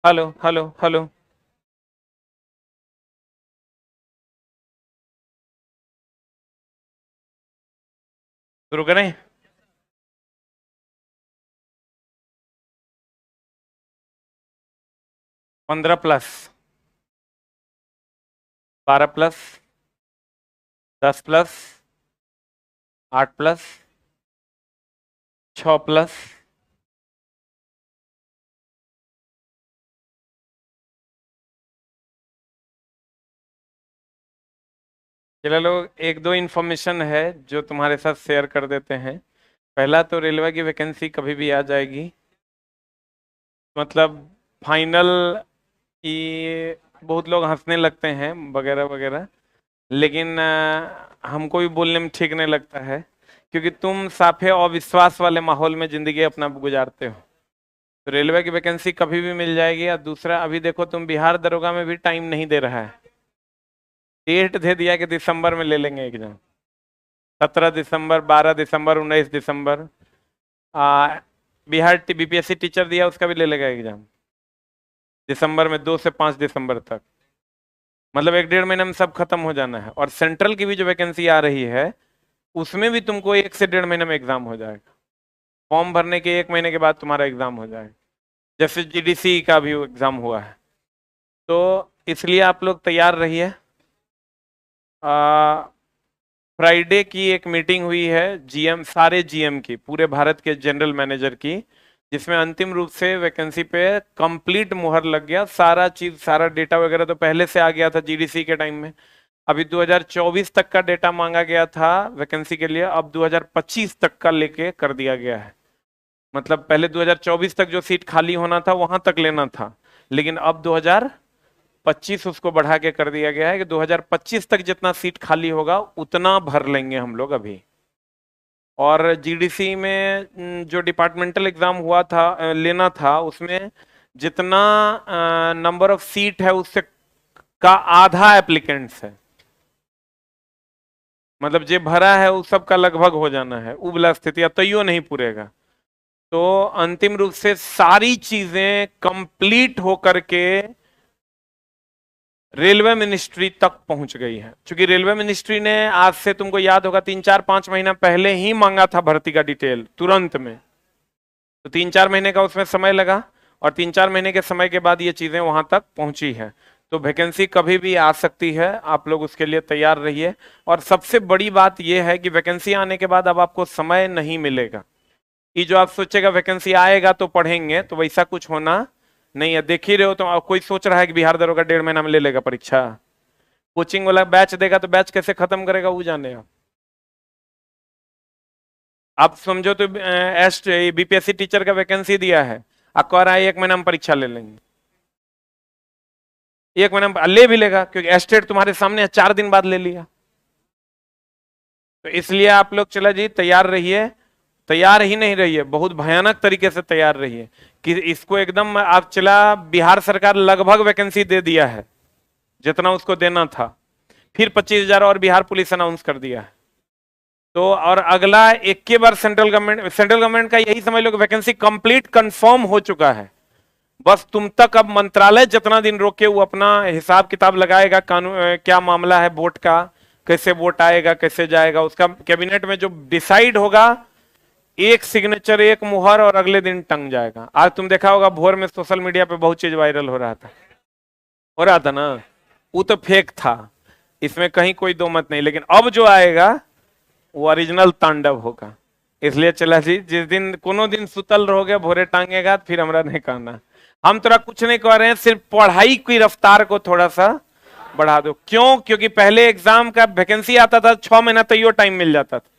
Hello hello hello. शुरू करें? 15+, 12+, 10+, 8+, 6+। चलो लोग, एक दो इन्फॉर्मेशन है जो तुम्हारे साथ शेयर कर देते हैं। पहला तो रेलवे की वैकेंसी कभी भी आ जाएगी, मतलब फाइनल। ये बहुत लोग हंसने लगते हैं वगैरह वगैरह, लेकिन हमको भी बोलने में ठीक नहीं लगता है, क्योंकि तुम साफे अविश्वास वाले माहौल में जिंदगी अपना गुजारते हो। तो रेलवे की वैकेंसी कभी भी मिल जाएगी। और दूसरा, अभी देखो तुम बिहार दरोगा में भी टाइम नहीं दे रहा है। डेट दे दिया कि दिसंबर में ले लेंगे एग्जाम। 17 दिसंबर, 12 दिसंबर, 19 दिसंबर। आ, बिहार बीपीएससी टीचर दिया, उसका भी ले लेगा एग्जाम दिसंबर में, 2 से 5 दिसंबर तक। मतलब 1 डेढ़ महीने में सब खत्म हो जाना है। और सेंट्रल की भी जो वैकेंसी आ रही है, उसमें भी तुमको 1 से 1.5 महीने में एग्जाम हो जाएगा। फॉर्म भरने के 1 महीने के बाद तुम्हारा एग्जाम हो जाएगा, जैसे जीडीसी का भी एग्जाम हुआ है। तो इसलिए आप लोग तैयार रहिए। फ्राइडे की एक मीटिंग हुई है जीएम, सारे जीएम की, पूरे भारत के जनरल मैनेजर की, जिसमें अंतिम रूप से वैकेंसी पे कंप्लीट मुहर लग गया। सारा चीज, सारा डेटा वगैरह तो पहले से आ गया था जीडीसी के टाइम में। अभी 2024 तक का डेटा मांगा गया था वैकेंसी के लिए, अब 2025 तक का लेके कर दिया गया है। मतलब पहले 2024 तक जो सीट खाली होना था वहां तक लेना था, लेकिन अब 2025 उसको बढ़ा के कर दिया गया है कि 2025 तक जितना सीट खाली होगा उतना भर लेंगे हम लोग अभी। और जीडीसी में जो डिपार्टमेंटल एग्जाम हुआ था, लेना था, उसमें जितना नंबर ऑफ सीट है उससे का आधा एप्लीकेंट्स है। मतलब जो भरा है उस सब का लगभग हो जाना है, उबला स्थिति, अब तैयो नहीं पूरेगा। तो अंतिम रूप से सारी चीजें कंप्लीट होकर के रेलवे मिनिस्ट्री तक पहुंच गई है। क्योंकि रेलवे मिनिस्ट्री ने आज से, तुमको याद होगा, 3 4 5 महीना पहले ही मांगा था भर्ती का डिटेल तुरंत में। तो 3 4 महीने का उसमें समय लगा, और 3 4 महीने के समय के बाद ये चीजें वहां तक पहुंची है। तो वैकेंसी कभी भी आ सकती है, आप लोग उसके लिए तैयार रहिए। और सबसे बड़ी बात यह है कि वैकेंसी आने के बाद अब आपको समय नहीं मिलेगा। ये जो आप सोचेगा वैकेंसी आएगा तो पढ़ेंगे, तो वैसा कुछ होना नहीं है। देख ही रहे हो, तो कोई सोच रहा है कि बिहार दरोगा 1.5 महीना में ले लेगा परीक्षा। कोचिंग वाला बैच देगा तो बैच कैसे खत्म करेगा वो जाने। आप समझो तो एस बीपीएससी टीचर का वैकेंसी दिया है, आप कह रहा है 1 महीना में परीक्षा ले लेंगे। 1 महीना में ले भी लेगा, क्योंकि एस्टेट तुम्हारे सामने है, 4 दिन बाद ले लिया। तो इसलिए आप लोग, चला जी, तैयार रहिए। तैयार ही नहीं रहिए, बहुत भयानक तरीके से तैयार रहिए कि इसको एकदम आप चला। बिहार सरकार लगभग वैकेंसी दे दिया है जितना उसको देना था, फिर 25,000 और बिहार पुलिस अनाउंस कर दिया है। तो और अगला एक के बार सेंट्रल गवर्नमेंट का यही समझ लो कि वैकेंसी कंप्लीट कंफर्म हो चुका है। बस तुम तक अब मंत्रालय जितना दिन रोके वो अपना हिसाब किताब लगाएगा, कानून क्या मामला है वोट का, कैसे वोट आएगा, कैसे जाएगा, उसका कैबिनेट में जो डिसाइड होगा, एक सिग्नेचर, एक मुहर, और अगले दिन टंग जाएगा। आज तुम देखा होगा भोर में सोशल मीडिया पे बहुत चीज वायरल हो रहा था ना। वो तो फेक था, इसमें कहीं कोई दो मत नहीं, लेकिन अब जो आएगा वो ओरिजिनल तांडव होगा। इसलिए चला जी, जिस दिन कोनो दिन सुतल रहोगे भोरे टांगेगा, फिर हमरा नहीं कहना। हम तोरा कुछ नहीं कह रहे हैं, सिर्फ पढ़ाई की रफ्तार को थोड़ा सा बढ़ा दो। क्यों? क्योंकि पहले एग्जाम का वैकेंसी आता था 6 महीना तैयो टाइम मिल जाता था।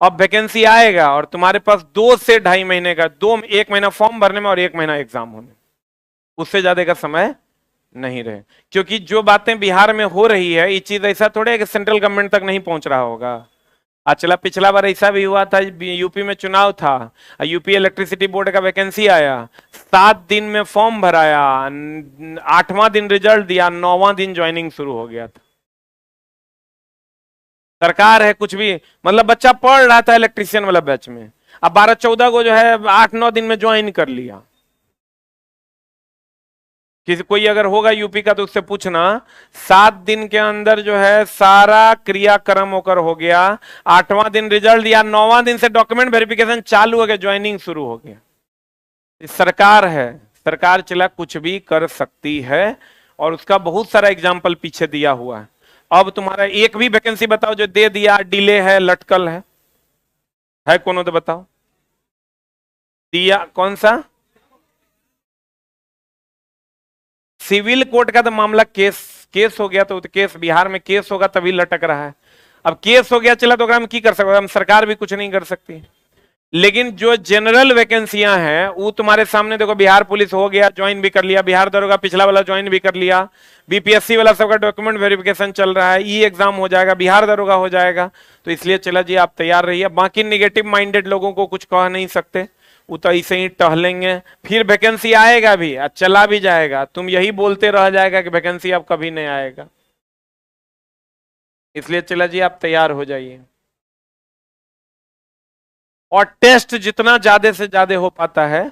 अब वैकेंसी आएगा और तुम्हारे पास 2 से ढाई महीने का, 1 महीना फॉर्म भरने में और 1 महीना एग्जाम होने में, उससे ज्यादा का समय नहीं रहे। क्योंकि जो बातें बिहार में हो रही है, ये चीज ऐसा थोड़े है कि सेंट्रल गवर्नमेंट तक नहीं पहुंच रहा होगा। चला, पिछला बार ऐसा भी हुआ था, यूपी में चुनाव था, यूपी इलेक्ट्रिसिटी बोर्ड का वैकेंसी आया, 7 दिन में फॉर्म भराया, 8वां दिन रिजल्ट दिया, 9वां दिन ज्वाइनिंग शुरू हो गया था। सरकार है कुछ भी, मतलब बच्चा पढ़ रहा था इलेक्ट्रिशियन वाला बैच में, अब 12 14 को जो है 8 9 दिन में ज्वाइन कर लिया। किसी कोई अगर होगा यूपी का तो उससे पूछना, 7 दिन के अंदर जो है सारा क्रियाक्रम होकर हो गया, 8वां दिन रिजल्ट दिया, 9वां दिन से डॉक्यूमेंट वेरिफिकेशन चालू हो गया, ज्वाइनिंग शुरू हो गया। सरकार है, सरकार चला कुछ भी कर सकती है, और उसका बहुत सारा एग्जाम्पल पीछे दिया हुआ है। अब तुम्हारा एक भी वैकेंसी बताओ जो दे दिया, डिले है, लटकल है कौन हो तो बताओ। दिया कौन सा? सिविल कोर्ट का तो मामला केस केस हो गया, तो केस बिहार में केस होगा तभी लटक रहा है। अब केस हो गया चला तो हम की कर सकते, हम सरकार भी कुछ नहीं कर सकती। लेकिन जो जनरल वैकेंसियां हैं वो तुम्हारे सामने देखो, बिहार पुलिस हो गया, ज्वाइन भी कर लिया, बिहार दरोगा पिछला वाला ज्वाइन भी कर लिया, बीपीएससी वाला सबका डॉक्यूमेंट वेरिफिकेशन चल रहा है, ई एग्जाम हो जाएगा, बिहार दरोगा हो जाएगा। तो इसलिए चला जी आप तैयार रहिए। बाकी निगेटिव माइंडेड लोगों को कुछ कह नहीं सकते, वो तो ऐसे ही टहलेंगे, फिर वैकेंसी आएगा भी और चला भी जाएगा, तुम यही बोलते रह जाएगा कि वैकेंसी अब कभी नहीं आएगा। इसलिए चला जी आप तैयार हो जाइए। और टेस्ट जितना ज्यादा से ज्यादा हो पाता है,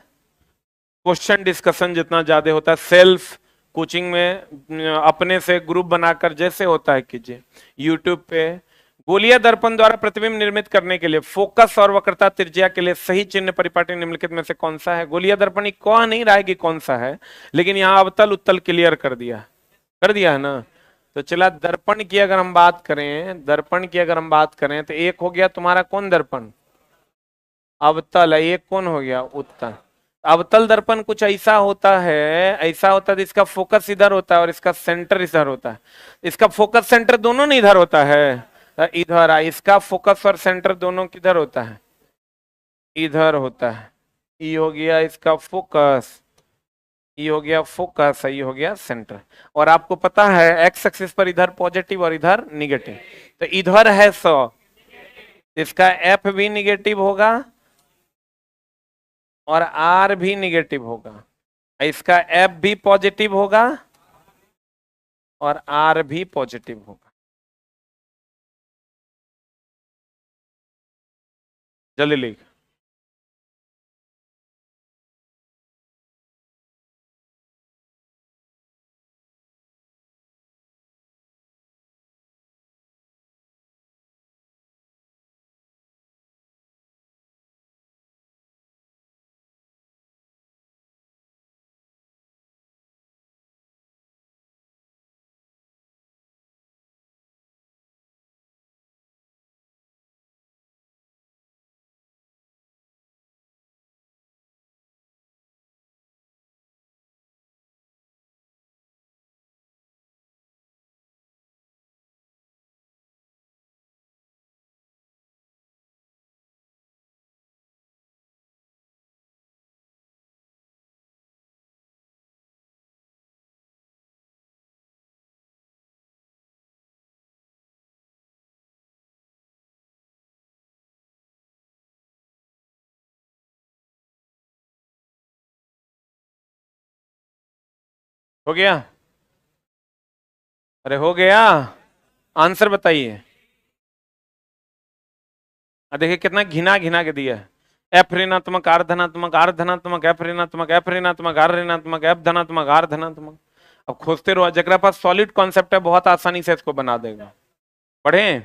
क्वेश्चन डिस्कशन जितना ज्यादा होता है, सेल्फ कोचिंग में अपने से ग्रुप बनाकर जैसे होता है कीजिए। यूट्यूब पे गोलीय दर्पण द्वारा प्रतिबिंब निर्मित करने के लिए फोकस और वक्रता त्रिज्या के लिए सही चिन्ह परिपाटी निम्नलिखित में से कौन सा है? गोलीय दर्पण कह नहीं रहा है कि कौन सा है, लेकिन यहाँ अवतल उत्तल क्लियर कर दिया है ना। तो चला दर्पण की अगर हम बात करें, दर्पण की अगर हम बात करें तो एक हो गया तुम्हारा कौन दर्पण? अवतल। एक कौन हो गया? उत्तल। अवतल दर्पण कुछ ऐसा होता है, इसका फोकस इधर होता है और इसका सेंटर इधर होता है। इसका फोकस सेंटर दोनों नहीं इधर होता है, इधर इसका फोकस और सेंटर दोनों किधर होता है? इधर होता है। ये हो गया इसका फोकस, ये हो गया फोकस, ये हो गया सेंटर। और आपको पता है एक्स एक्सिस पर इधर पॉजिटिव और इधर निगेटिव, तो इधर है 100, इसका एफ भी निगेटिव होगा और आर भी निगेटिव होगा, इसका एफ भी पॉजिटिव होगा और आर भी पॉजिटिव होगा। जल्दी लिख। हो गया? अरे हो गया, आंसर बताइए। देखिए कितना घिना घिना के दिया है। एफ ऋणात्मक आर धनात्मक, आर धनात्मक एफ ऋणात्मक, एफ ऋणात्मक आर ऋणात्मक, एफ धनात्मक आर धनात्मक। अब खोजते रहो, जरा पास सॉलिड कॉन्सेप्ट है बहुत आसानी से इसको बना देगा। पढ़े?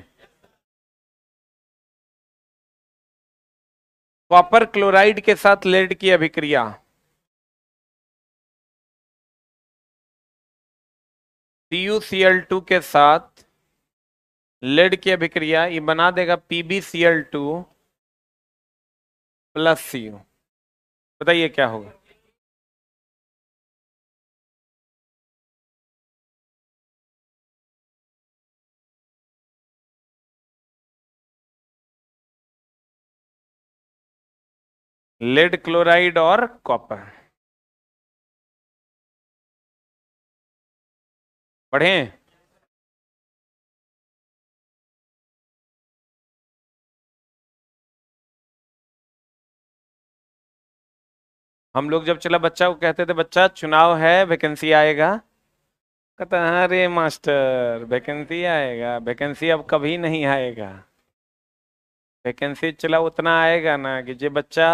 कॉपर क्लोराइड के साथ लेड की अभिक्रिया, CuCl2 के साथ लेड की अभिक्रिया, ये बना देगा PbCl2 प्लस Cu। बताइए क्या होगा? लेड क्लोराइड और कॉपर। पढ़े? हम लोग जब चला बच्चा को कहते थे बच्चा चुनाव है वैकेंसी आएगा, कहता है अरे मास्टर वैकेंसी आएगा, वैकेंसी अब कभी नहीं आएगा। वैकेंसी चला उतना आएगा ना कि जो बच्चा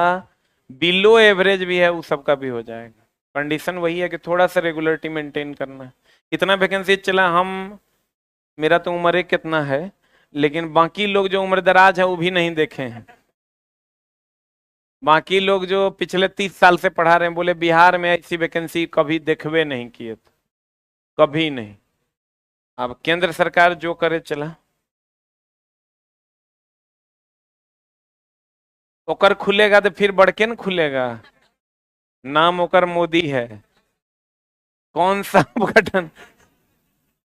बिलो एवरेज भी है वो सबका भी हो जाएगा। कंडीशन वही है कि थोड़ा सा रेगुलरिटी मेंटेन करना है। इतना वैकेंसी चला, हम मेरा तो उम्र कितना है, लेकिन बाकी लोग जो उम्र दराज है वो भी नहीं देखे हैं। बाकी लोग जो पिछले 30 साल से पढ़ा रहे हैं बोले बिहार में ऐसी वैकेंसी कभी देखवे नहीं किए थे, कभी नहीं। अब केंद्र सरकार जो करे चला, ओकर खुलेगा तो फिर बढ़के न खुलेगा। नाम ओकर मोदी है। कौन सा अपघटन,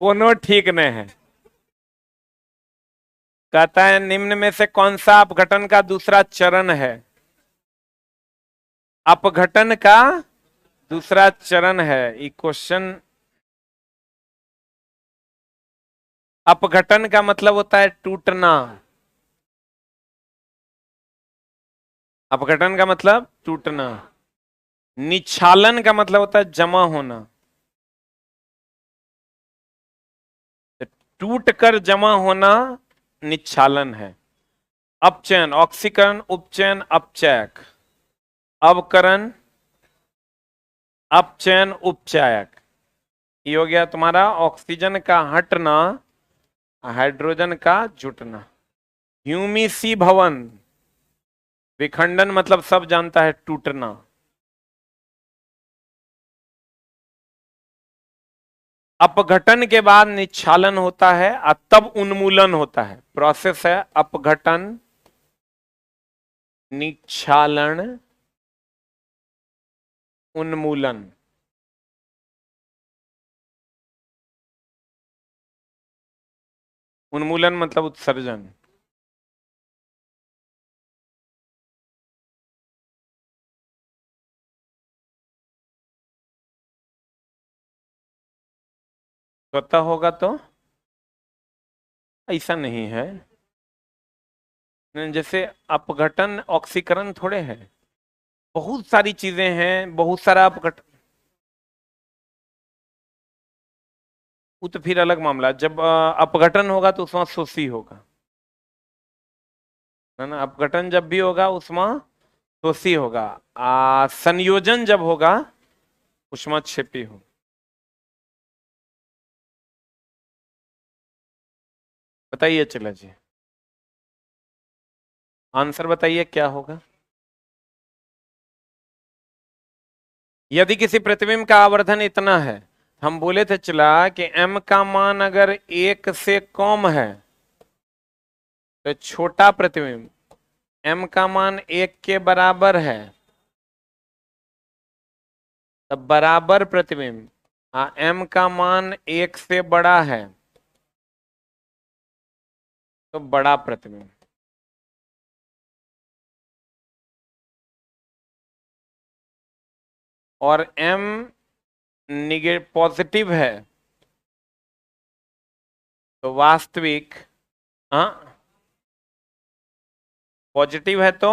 कोनो ठीक नहीं है। कहता है निम्न में से कौन सा अपघटन का दूसरा चरण है। अपघटन का दूसरा चरण है ये क्वेश्चन। अपघटन का मतलब होता है टूटना। अपघटन का मतलब टूटना। निच्छालन का मतलब होता है जमा होना। टूट कर जमा होना निच्छालन है। अपचयन, ऑक्सीकरण, उपचयन, अपचयक, अवकरण, अपचयन, उपचायक। ये हो गया तुम्हारा ऑक्सीजन का हटना, हाइड्रोजन का जुटना। ह्यूमिसी भवन, विखंडन मतलब सब जानता है टूटना। अपघटन के बाद निच्छालन होता है और तब उन्मूलन होता है। प्रोसेस है अपघटन, निच्छालन, उन्मूलन। उन्मूलन मतलब उत्सर्जन। स्वतः होगा तो ऐसा नहीं है। जैसे अपघटन ऑक्सीकरण थोड़े है, बहुत सारी चीजें हैं, बहुत सारा अपघटन। वो तो फिर अलग मामला। जब अपघटन होगा तो उसमें शोषी होगा, है ना। अपघटन जब भी होगा उसमें शोषी होगा। संयोजन जब होगा उसमें क्षेपी होगा। बताइए चला जी, आंसर बताइए क्या होगा। यदि किसी प्रतिबिंब का आवर्धन इतना है, हम बोले थे चला कि m का मान अगर 1 से कम है तो छोटा प्रतिबिंब, m का मान 1 के बराबर है तब बराबर प्रतिबिंब, m का मान 1 से बड़ा है तो बड़ा प्रतिबिंब। और m पॉजिटिव है तो वास्तविक, हाँ पॉजिटिव है तो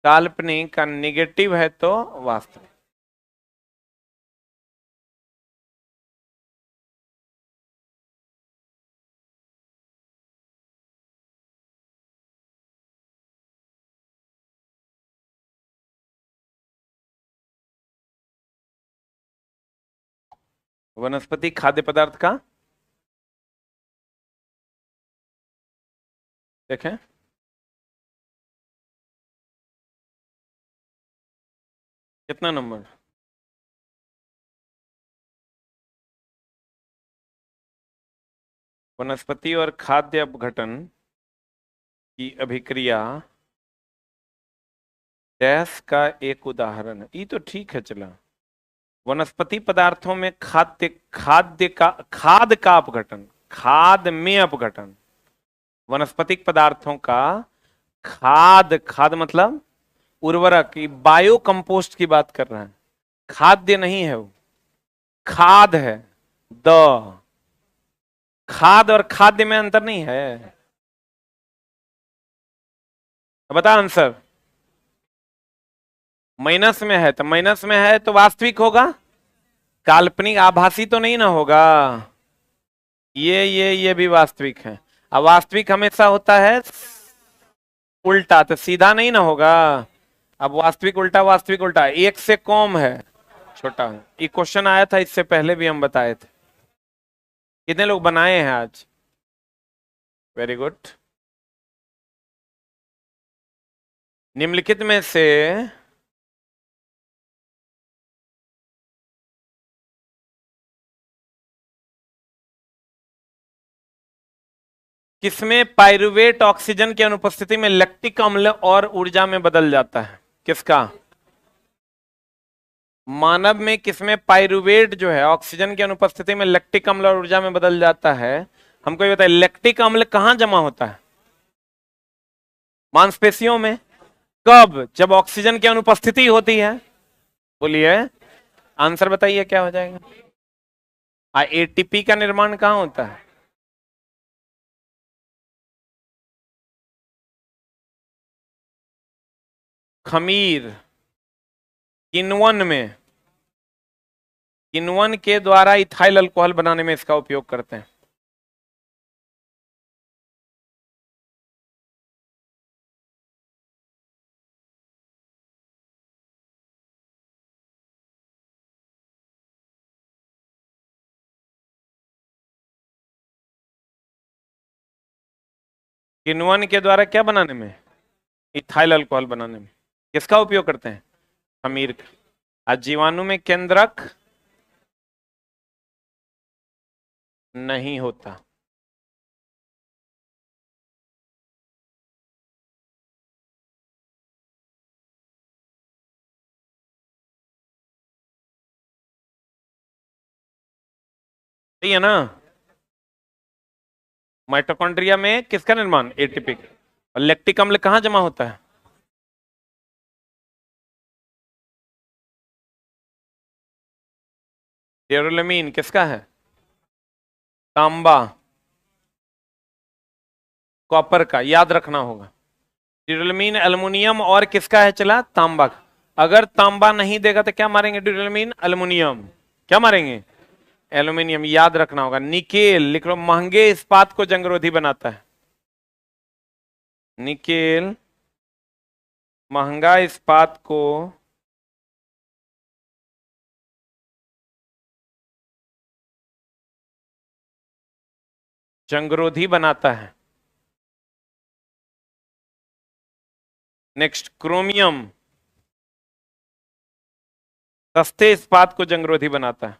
काल्पनिक, का निगेटिव है तो वास्तविक। वनस्पति खाद्य पदार्थ का देखें, कितना नंबर। वनस्पति और खाद्य अपघटन की अभिक्रिया डैश का एक उदाहरण है। ये तो ठीक है चला। वनस्पति पदार्थों में खाद का अपघटन, खाद में अपघटन। वनस्पतिक पदार्थों का खाद मतलब उर्वरक, बायो कंपोस्ट की बात कर रहे हैं। खाद्य नहीं है वो, खाद है। द खाद और खाद्य में अंतर नहीं है। बता आंसर। माइनस में है तो माइनस में है तो वास्तविक होगा, काल्पनिक आभासी तो नहीं ना होगा। ये भी वास्तविक है। अब वास्तविक हमेशा होता है उल्टा, तो सीधा नहीं ना होगा। अब वास्तविक उल्टा एक से कम है, छोटा है। ये क्वेश्चन आया था, इससे पहले भी हम बताए थे। कितने लोग बनाए हैं आज? Very good. निम्नलिखित में से किसमें पाइरुवेट ऑक्सीजन की अनुपस्थिति में लैक्टिक अम्ल और ऊर्जा में बदल जाता है? किसका? मानव में किसमें पाइरुवेट जो है ऑक्सीजन की अनुपस्थिति में लैक्टिक अम्ल और ऊर्जा में बदल जाता है? हमको ये बताइए, लैक्टिक अम्ल कहां जमा होता है? मांसपेशियों में। कब? जब ऑक्सीजन की अनुपस्थिति होती है। बोलिए, आंसर बताइए क्या हो जाएगा? एटीपी का निर्माण कहां होता है? खमीर, किण्वन में। किण्वन के द्वारा इथाइल अल्कोहल बनाने में इसका उपयोग करते हैं। किण्वन के द्वारा क्या बनाने में? इथाइल अल्कोहल बनाने में। किसका उपयोग करते हैं? खमीर का। आज जीवाणु में केंद्रक नहीं होता। सही है ना? माइटोकॉन्ड्रिया में किसका निर्माण? एटीपी। और लैक्टिक अम्ल कहां जमा होता है? ड्यूरेलामीन किसका है? तांबा, कॉपर का, याद रखना होगा। ड्यूरेलामीन एल्युमिनियम और किसका है चला? तांबा का। अगर तांबा नहीं देगा तो क्या मारेंगे? ड्यूरेलामीन एल्युमिनियम। क्या मारेंगे? एल्युमिनियम। याद रखना होगा। निकेल लिख लो, महंगे इस्पात को जंगरोधी बनाता है। निकेल महंगा इस्पात को जंगरोधी बनाता है। नेक्स्ट, क्रोमियम सस्ते इस्पात को जंगरोधी बनाता है।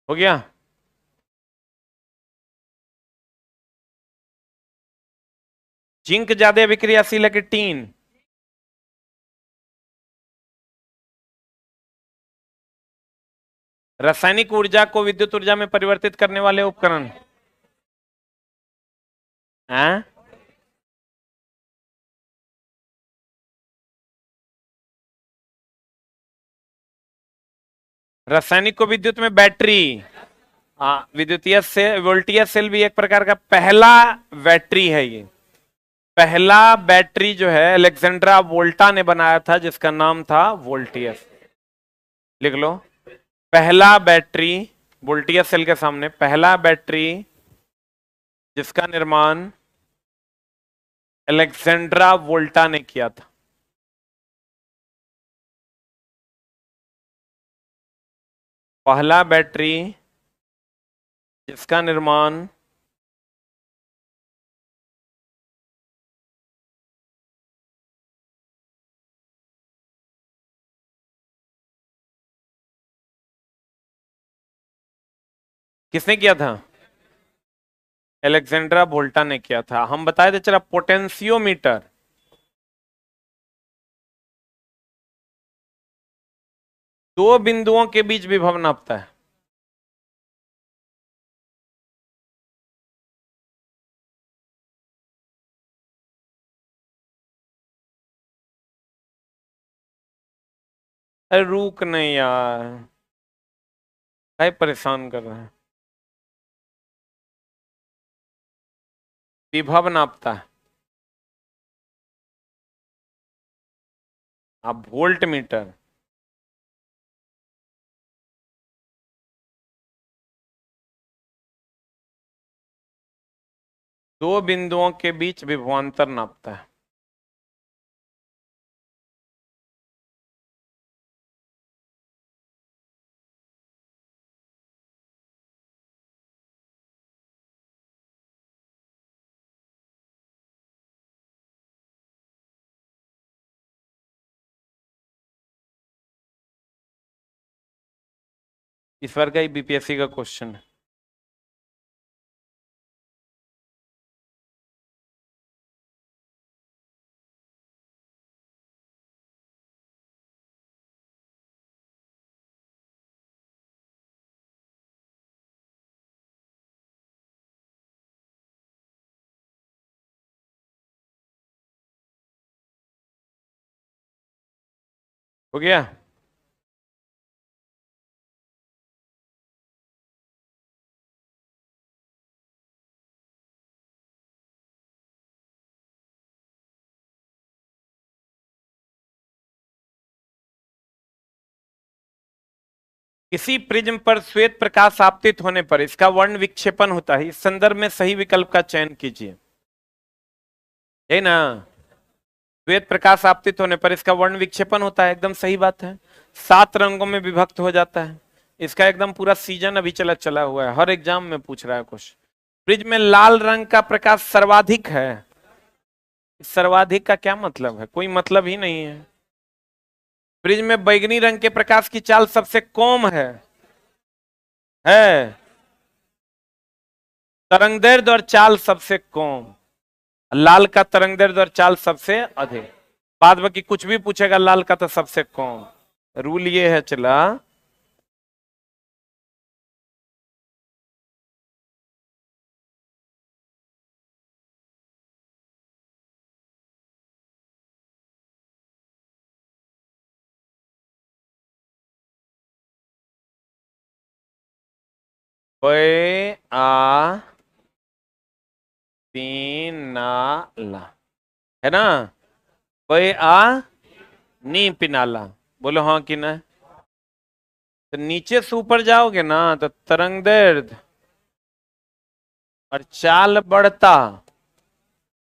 हो गया? जिंक ज्यादा विक्रियाशील है कि टीन? रासायनिक ऊर्जा को विद्युत ऊर्जा में परिवर्तित करने वाले उपकरण हैं? रासायनिक को विद्युत में बैटरी। हाँ, विद्युतीय से वोल्टीय सेल भी एक प्रकार का पहला बैटरी है। ये पहला बैटरी जो है अलेक्जेंड्रा वोल्टा ने बनाया था, जिसका नाम था वोल्टियस। लिख लो, पहला बैटरी वोल्टियस सेल के सामने, पहला बैटरी जिसका निर्माण अलेक्जेंड्रा वोल्टा ने किया था। पहला बैटरी जिसका निर्माण किसने किया था? अलेक्जेंड्रा वोल्टा ने किया था। हम बताए थे चला, पोटेंशियोमीटर दो बिंदुओं के बीच विभव नापता है। अरे रुक नहीं यार, काय परेशान कर रहे हैं। विभव नापता है। अब वोल्ट मीटर, दो बिंदुओं के बीच विभवांतर नापता है। इस बार का ही बीपीएससी का क्वेश्चन है। हो गया। किसी प्रिज्म पर श्वेत प्रकाश आपतित होने पर इसका वर्ण विक्षेपण होता है। इस संदर्भ में सही विकल्प का चयन कीजिए। है ना, श्वेत प्रकाश आपतित होने पर इसका वर्ण विक्षेपण होता है, एकदम सही बात है। 7 रंगों में विभक्त हो जाता है। इसका एकदम पूरा सीजन अभी चला हुआ है, हर एग्जाम में पूछ रहा है क्वेश्चन। प्रिज्म में लाल रंग का प्रकाश सर्वाधिक है। सर्वाधिक का क्या मतलब है? कोई मतलब ही नहीं है। प्रिज्म में बैगनी रंग के प्रकाश की चाल सबसे कम है। तरंगदैर्ध्य और चाल सबसे कम, लाल का तरंगदैर्ध्य और चाल सबसे अधिक। बाद बाकी कुछ भी पूछेगा, लाल का तो सबसे कम। रूल ये है चला। वे आ तीन ना ला, है ना? वे आ नी पिनाला। बोलो हाँ कि ना? तो नीचे से ऊपर जाओगे ना तो तरंगदैर्ध्य और चाल बढ़ता,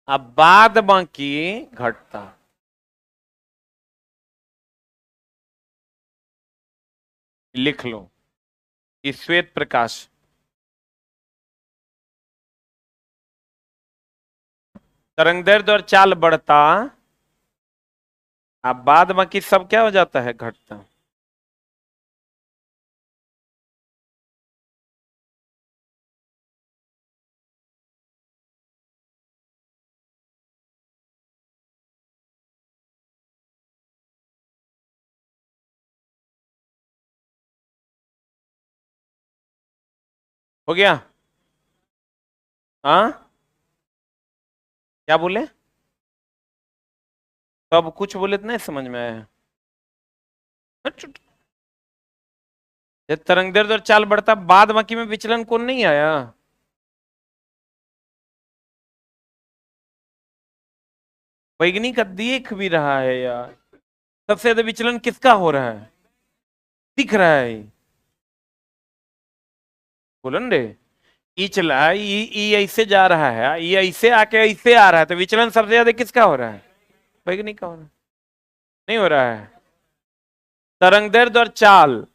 अब बाद बाकी घटता। लिख लो कि श्वेत प्रकाश तरंगदैर्ध्य और चाल बढ़ता, अब बाद बाकी सब क्या हो जाता है? घटता। हो गया? हाँ, क्या बोले? तो अब कुछ बोले तो नहीं समझ में आया। तरंगदैर्ध्य और चाल बढ़ता, बाद बाकी में विचलन कौन नहीं आया? वैज्ञानिक का देख भी रहा है यार। सबसे ज्यादा विचलन किसका हो रहा है? दिख रहा है। बोलन रे, ई चला ई ऐसे जा रहा है, ई ऐसे आके ऐसे आ रहा है, तो विचलन सबसे ज्यादा किसका हो रहा है? वैज्ञानिक का हो रहा है? नहीं हो रहा है। तरंगदैर्ध्य और चाल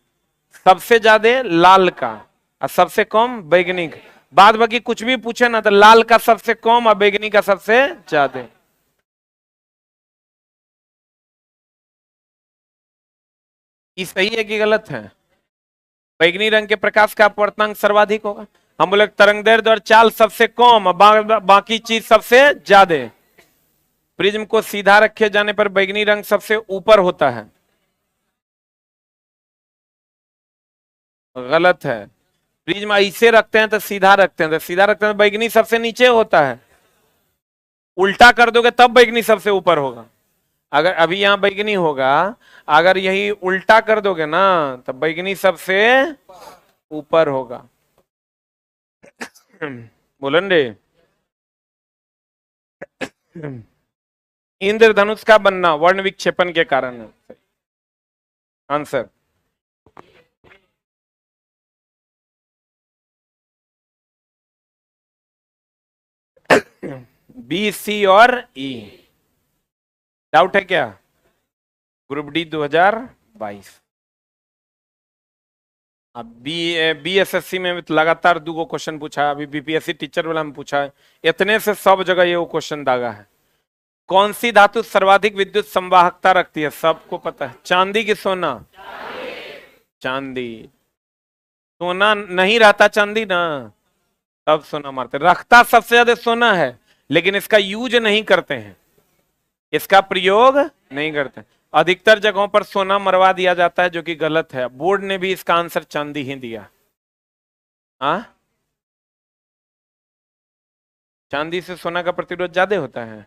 सबसे ज्यादा लाल का और सबसे कम वैज्ञानिक। बाद बाकी कुछ भी पूछे ना तो लाल का सबसे कम और वैज्ञानिक का सबसे ज्यादा। ये सही है कि गलत है? बैगनी रंग के प्रकाश का अपवर्तनांक सर्वाधिक होगा। हम बोले तरंगदैर्ध्य और चाल सबसे कम, बाकी चीज सबसे ज्यादा। प्रिज्म को सीधा रखे जाने पर बैगनी रंग सबसे ऊपर होता है। गलत है। प्रिज्म ऐसे रखते हैं तो सीधा रखते हैं, तो सीधा रखते हैं तो बैगनी सबसे नीचे होता है। उल्टा कर दोगे तब बैगनी सबसे ऊपर होगा। अगर अभी यहां बैगनी होगा, अगर यही उल्टा कर दोगे ना तो बैगनी सबसे ऊपर होगा। बोलन रे। इंद्रधनुष का बनना वर्ण विक्षेपण के कारण है। आंसर बी, सी और ई। डाउट है क्या? Group D 2022। अब बीएसएससी में तो लगातार 2 क्वेश्चन पूछा है, अभी बीपीएससी टीचर वाला में पूछा है, इतने से सब जगह ये वो क्वेश्चन दागा है। कौन सी धातु सर्वाधिक विद्युत संवाहकता रखती है? सबको पता है। चांदी की सोना? चांदी। सोना नहीं रहता चांदी ना, तब सोना मारते। रखता सबसे ज्यादा सोना है, लेकिन इसका यूज नहीं करते हैं, इसका प्रयोग नहीं करते। अधिकतर जगहों पर सोना मरवा दिया जाता है, जो कि गलत है। बोर्ड ने भी इसका आंसर चांदी ही दिया। हाँ, चांदी से सोना का प्रतिरोध ज्यादा होता है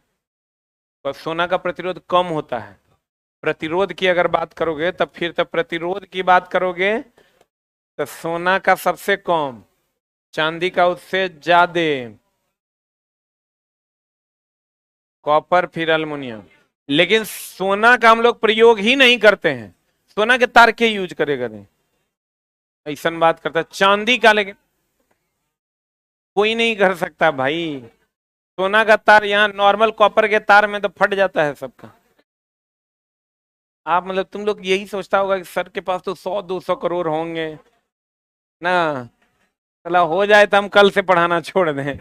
और सोना का प्रतिरोध कम होता है। प्रतिरोध की अगर बात करोगे तब फिर तो प्रतिरोध की बात करोगे तो सोना का सबसे कम, चांदी का उससे ज्यादा, कॉपर फिर अल्युमिनियम। लेकिन सोना का हम लोग प्रयोग ही नहीं करते हैं, सोना के तार के यूज करेगा नहीं, ऐसा बात करता है। चांदी का लेकिन कोई नहीं कर सकता भाई। सोना का तार यहाँ नॉर्मल कॉपर के तार में तो फट जाता है सबका। आप मतलब तुम लोग यही सोचता होगा कि सर के पास तो 100-200 करोड़ होंगे ना, चला हो जाए तो हम कल से पढ़ाना छोड़ दें।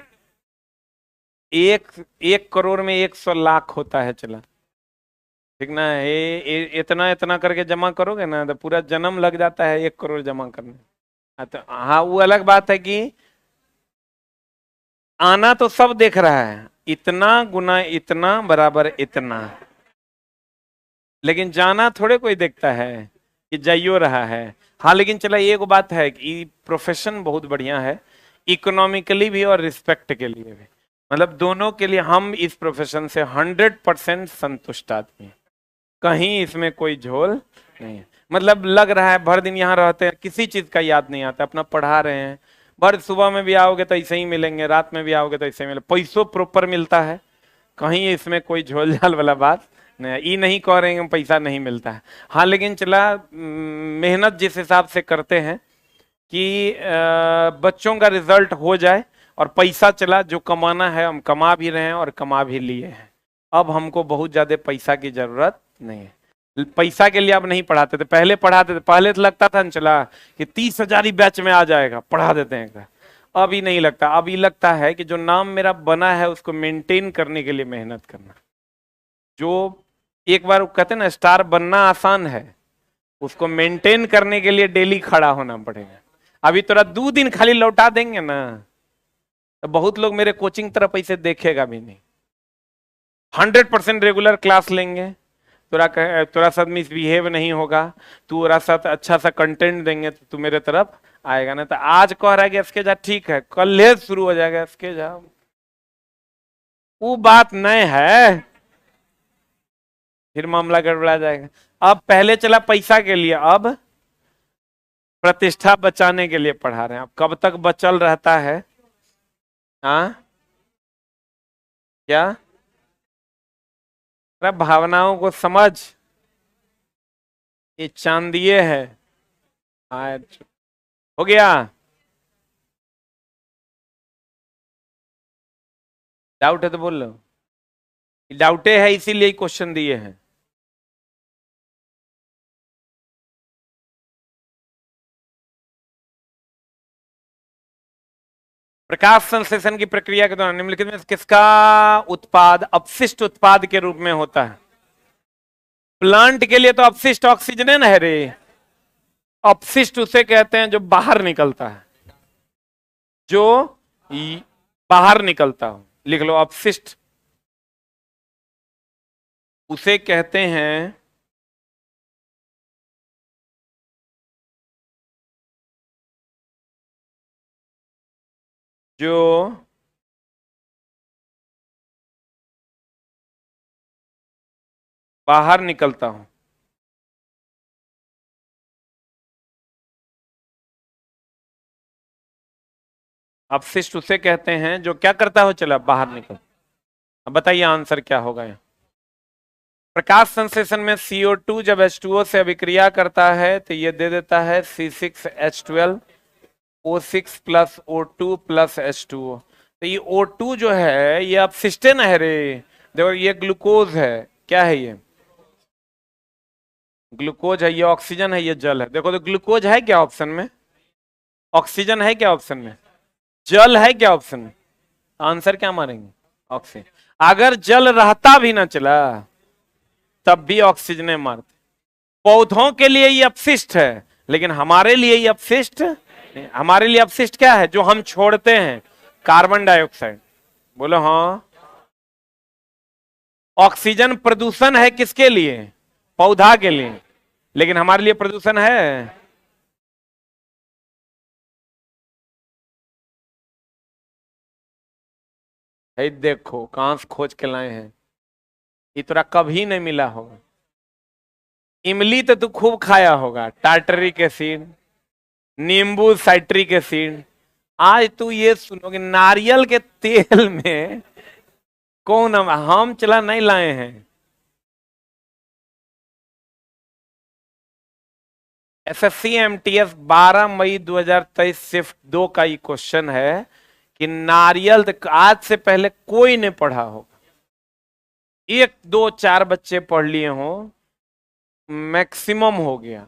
एक 1 करोड़ में 100 लाख होता है। चला ठीक ना, इतना इतना करके जमा करोगे ना तो पूरा जन्म लग जाता है 1 करोड़ जमा करने। हाँ तो हाँ, वो अलग बात है कि आना तो सब देख रहा है, इतना गुना इतना बराबर इतना, लेकिन जाना थोड़े कोई देखता है कि जाइयो रहा है। हाँ लेकिन चला एक बात है कि प्रोफेशन बहुत बढ़िया है, इकोनॉमिकली भी और रिस्पेक्ट के लिए भी, मतलब दोनों के लिए हम इस प्रोफेशन से 100% संतुष्ट आदमी हैं। कहीं इसमें कोई झोल नहीं है। मतलब लग रहा है भर दिन यहाँ रहते हैं, किसी चीज का याद नहीं आता, अपना पढ़ा रहे हैं। भर सुबह में भी आओगे तो ऐसे ही मिलेंगे, रात में भी आओगे तो ऐसे ही मिले, पैसों प्रॉपर मिलता है, कहीं इसमें कोई झोल झाल वाला बात नहीं। ये नहीं कह रहे हैं पैसा नहीं मिलता है। हाँ लेकिन चला मेहनत जिस हिसाब से करते हैं कि बच्चों का रिजल्ट हो जाए और पैसा, चला जो कमाना है हम कमा भी रहे हैं और कमा भी लिए हैं। अब हमको बहुत ज्यादा पैसा की जरूरत नहीं है। पैसा के लिए अब नहीं पढ़ाते थे, पहले पढ़ाते थे। पहले तो लगता था चला कि 30,000 ही बैच में आ जाएगा, पढ़ा देते हैं। अभी नहीं लगता, अभी लगता है कि जो नाम मेरा बना है उसको मेंटेन करने के लिए मेहनत करना। जो एक बार कहते हैं ना स्टार बनना आसान है, उसको मेंटेन करने के लिए डेली खड़ा होना पड़ेगा। अभी थोड़ा 2 दिन खाली लौटा देंगे ना तो बहुत लोग मेरे कोचिंग तरफ ऐसे देखेगा भी नहीं। 100% रेगुलर क्लास लेंगे, तोरा साथ मिसबिहेव नहीं होगा, तोरा साथ अच्छा सा कंटेंट देंगे तो तू मेरे तरफ आएगा ना। तो आज कह रहा है कि इसके जा ठीक है, कल ले शुरू हो जाएगा इसके जा, वो बात नहीं है, फिर मामला गड़बड़ा जाएगा। अब पहले चला पैसा के लिए, अब प्रतिष्ठा बचाने के लिए पढ़ा रहे हैं। अब कब तक बचल रहता है? हाँ क्या? अरे भावनाओं को समझ, ये चांदिये है। हाँ हो गया। डाउट है तो बोल लो, डाउटे है इसीलिए क्वेश्चन दिए हैं। प्रकाश संश्लेषण की प्रक्रिया के दौरान निम्नलिखित में किसका उत्पाद अपशिष्ट उत्पाद के रूप में होता है? प्लांट के लिए तो अपशिष्ट ऑक्सीजन है रे, अपशिष्ट उसे कहते हैं जो बाहर निकलता है, जो बाहर निकलता हो। लिख लो अपशिष्ट उसे कहते हैं जो बाहर निकलता हूं। अपशिष्ट उसे कहते हैं जो क्या करता हो, चला बाहर निकल। अब बताइए आंसर क्या होगा यहाँ? प्रकाश संश्लेषण में CO2 जब H2O से अभिक्रिया करता है तो ये दे देता है C6H12 O6 plus O2 plus H2O। तो ये O2 जो है ये अपशिष्टन है रे। देखो ये ग्लूकोज है, क्या है ये? ग्लूकोज है, ये ऑक्सीजन है, ये जल है। देखो तो ग्लूकोज है क्या ऑप्शन में? ऑक्सीजन है क्या ऑप्शन में? जल है क्या ऑप्शन में? आंसर क्या मारेंगे? ऑक्सीजन। अगर जल रहता भी ना चला तब भी ऑक्सीजन मारते। पौधों के लिए ये अपशिष्ट है, लेकिन हमारे लिए ये अपशिष्ट नहीं। हमारे लिए अपशिष्ट क्या है जो हम छोड़ते हैं? Carbon dioxide. बोलो हाँ। ऑक्सीजन प्रदूषण है किसके लिए? पौधा के लिए। लेकिन हमारे लिए प्रदूषण है? देखो कहां से खोज के लाए हैं, इतना कभी नहीं मिला होगा। इमली तो तू खूब खाया होगा, टार्टरिक एसिड, नींबू साइट्रिक एसिड। आज तू ये सुनोगे नारियल के तेल में कौन हम चला नहीं लाए हैं। SSC MTS 12 मई 2023 सिर्फ 2 का ही क्वेश्चन है कि नारियल आज से पहले कोई ने पढ़ा होगा। 1 2 4 बच्चे पढ़ लिए हो, मैक्सिमम हो गया।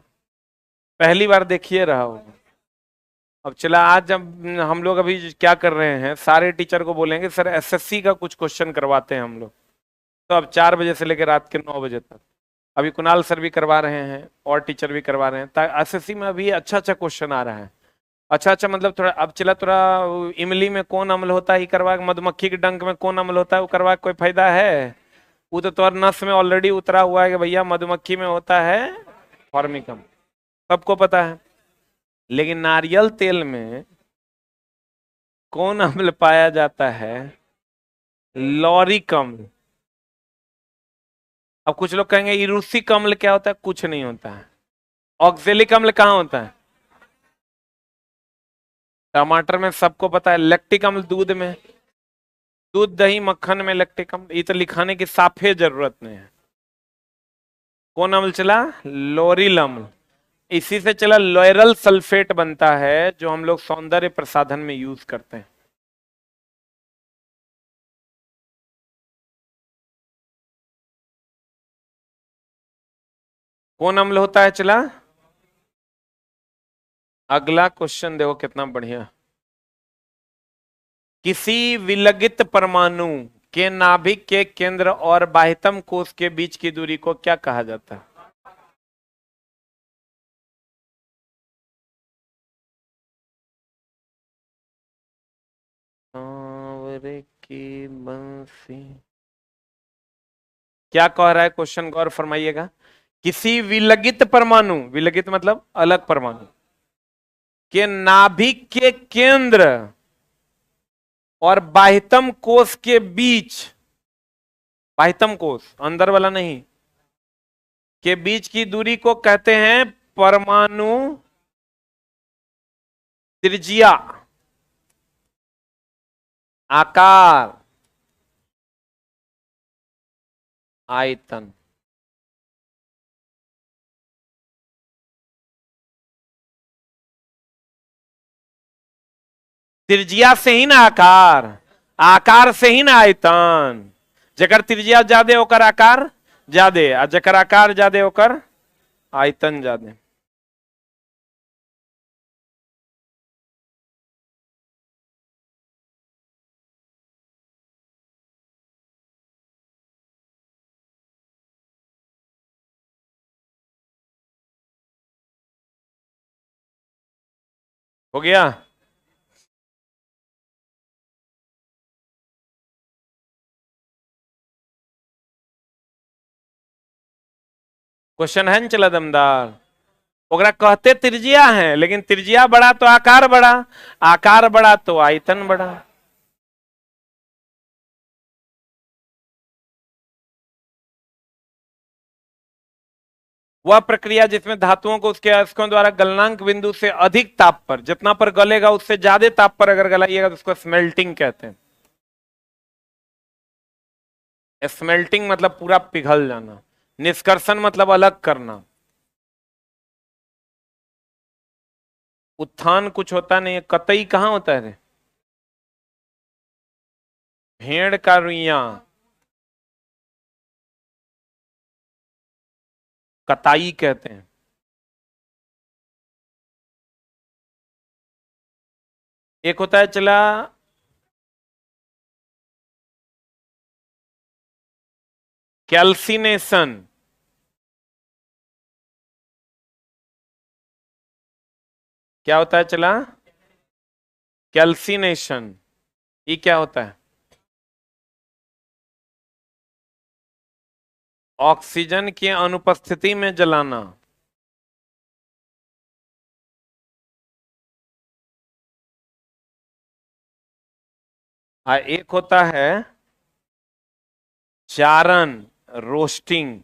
पहली बार देखिए रहा होगा। अब चला आज जब हम लोग अभी क्या कर रहे हैं, सारे टीचर को बोलेंगे सर SSC का कुछ क्वेश्चन करवाते हैं हम लोग। तो अब 4 बजे से लेकर रात के 9 बजे तक अभी कुणाल सर भी करवा रहे हैं और टीचर भी करवा रहे हैं। SSC में अभी अच्छा अच्छा क्वेश्चन आ रहा है। अच्छा अच्छा मतलब थोड़ा अब चला थोड़ा इमली में कौन अम्ल होता है करवा, मधुमक्खी के डंक में कौन अम्ल होता है वो करवा, कोई फायदा है? वो तो तुम्हारे नस में ऑलरेडी उतरा हुआ है कि भैया मधुमक्खी में होता है फॉर्मिकम, सबको पता है। लेकिन नारियल तेल में कौन अम्ल पाया जाता है? लॉरिक अम्ल। अब कुछ लोग कहेंगे इरूसिक अम्ल क्या होता है? कुछ नहीं होता है। ऑक्जेलिक अम्ल कहाँ होता है? टमाटर में, सबको पता है। लैक्टिक अम्ल दूध में, दूध दही मक्खन में लैक्टिक अम्ल। ये तो लिखाने की साफे जरूरत नहीं है। कौन अम्ल चला? लोरिल अम्ल। इसी से चला लॉयरल सल्फेट बनता है जो हम लोग सौंदर्य प्रसाधन में यूज करते हैं। कौन अम्ल होता है? चला अगला क्वेश्चन देखो कितना बढ़िया। किसी विलगित परमाणु के नाभिक के केंद्र और बाह्यतम कोश के बीच की दूरी को क्या कहा जाता है? की बंसी। क्या कह रहा है क्वेश्चन, गौर फरमाइएगा। किसी विलगित परमाणु, विलगित मतलब अलग परमाणु, के नाभिक के केंद्र और बाह्यतम कोश के बीच, बाह्यतम कोश अंदर वाला नहीं, के बीच की दूरी को कहते हैं परमाणु त्रिज्या, आकार, आयतन। त्रिज्या से ही ना आकार, आकार से ही ना आयतन। जकर त्रिज्या ज्यादा होकर आकार ज्यादा, और जकर आकार ज्यादा होकर आयतन ज्यादा। हो गया? क्वेश्चन है न चला दमदार। ओकरा कहते त्रिज्या है, लेकिन त्रिज्या बड़ा तो आकार बड़ा, आकार बड़ा तो आयतन बड़ा। वह प्रक्रिया जिसमें धातुओं को उसके अयस्कों द्वारा गलनांक बिंदु से अधिक ताप पर, जितना पर गलेगा उससे ज्यादा ताप पर अगर गलाइएगा तो उसको स्मेल्टिंग कहते हैं। स्मेल्टिंग मतलब पूरा पिघल जाना। निष्कर्षण मतलब अलग करना। उत्थान कुछ होता नहीं है, कतई कहाँ होता है रे? भेड़ का रुइया, कताई कहते हैं। एक होता है चला कैल्सिनेशन, क्या होता है चला? कैल्सिनेशन, ये क्या होता है? ऑक्सीजन की अनुपस्थिति में जलाना। एक होता है चारण, रोस्टिंग।